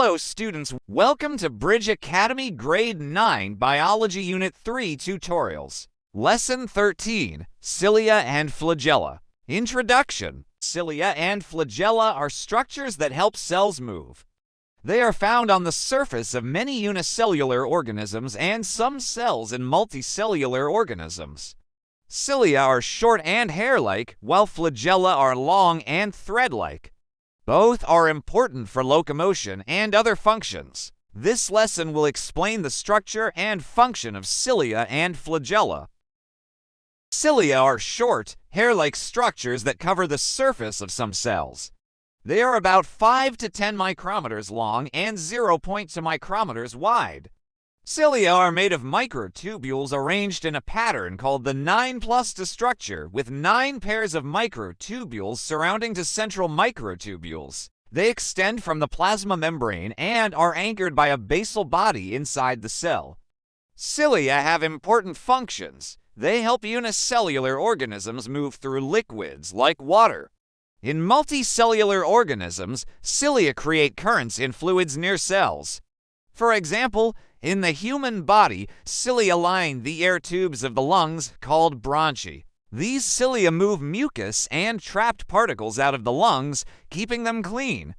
Hello students, welcome to Bridge Academy Grade 9 Biology Unit 3 Tutorials. Lesson 13, Cilia and Flagella. Introduction. Cilia and flagella are structures that help cells move. They are found on the surface of many unicellular organisms and some cells in multicellular organisms. Cilia are short and hair-like, while flagella are long and thread-like. Both are important for locomotion and other functions. This lesson will explain the structure and function of cilia and flagella. Cilia are short, hair-like structures that cover the surface of some cells. They are about 5 to 10 micrometers long and 0.2 micrometers wide. Cilia are made of microtubules arranged in a pattern called the 9+ structure, with 9 pairs of microtubules surrounding to central microtubules. They extend from the plasma membrane and are anchored by a basal body inside the cell. Cilia have important functions. They help unicellular organisms move through liquids like water. In multicellular organisms, cilia create currents in fluids near cells. For example, in the human body, cilia line the air tubes of the lungs, called bronchi. These cilia move mucus and trapped particles out of the lungs, keeping them clean.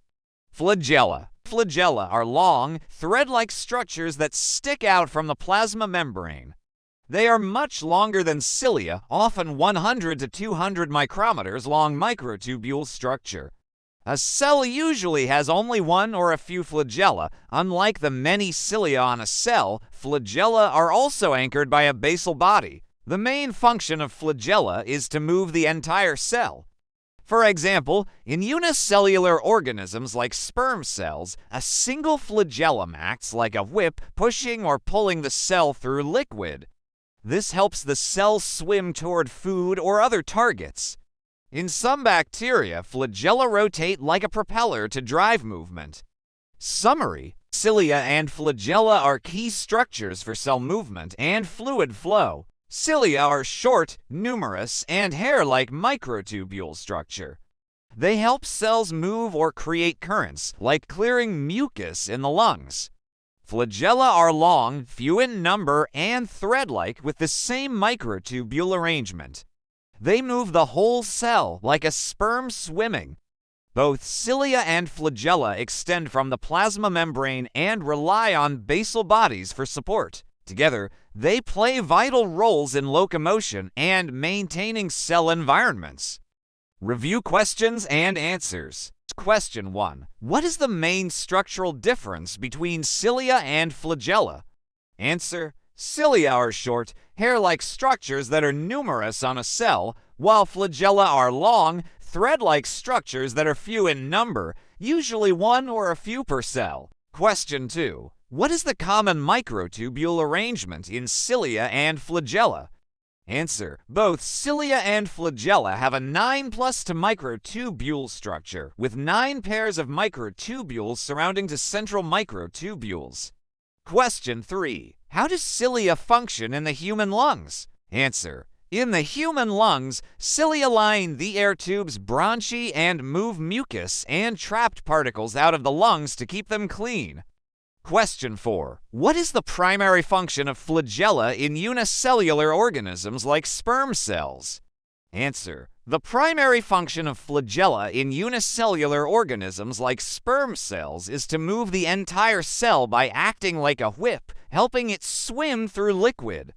Flagella. Flagella are long, thread-like structures that stick out from the plasma membrane. They are much longer than cilia, often 100 to 200 micrometers long microtubule structure. A cell usually has only one or a few flagella. Unlike the many cilia on a cell, flagella are also anchored by a basal body. The main function of flagella is to move the entire cell. For example, in unicellular organisms like sperm cells, a single flagellum acts like a whip, pushing or pulling the cell through liquid. This helps the cell swim toward food or other targets. In some bacteria, flagella rotate like a propeller to drive movement. Summary: cilia and flagella are key structures for cell movement and fluid flow. Cilia are short, numerous, and hair-like microtubule structure. They help cells move or create currents, like clearing mucus in the lungs. Flagella are long, few in number, and thread-like with the same microtubule arrangement. They move the whole cell like a sperm swimming. Both cilia and flagella extend from the plasma membrane and rely on basal bodies for support. Together, they play vital roles in locomotion and maintaining cell environments. Review questions and answers. Question 1. What is the main structural difference between cilia and flagella? Answer: cilia are short, hair-like structures that are numerous on a cell, while flagella are long, thread-like structures that are few in number, usually one or a few per cell. Question 2. What is the common microtubule arrangement in cilia and flagella? Answer: both cilia and flagella have a 9+ to microtubule structure, with 9 pairs of microtubules surrounding to central microtubules. Question 3. How does cilia function in the human lungs? Answer: in the human lungs, cilia line the air tubes bronchi and move mucus and trapped particles out of the lungs to keep them clean. Question 4. What is the primary function of flagella in unicellular organisms like sperm cells? Answer: the primary function of flagella in unicellular organisms like sperm cells is to move the entire cell by acting like a whip, helping it swim through liquid.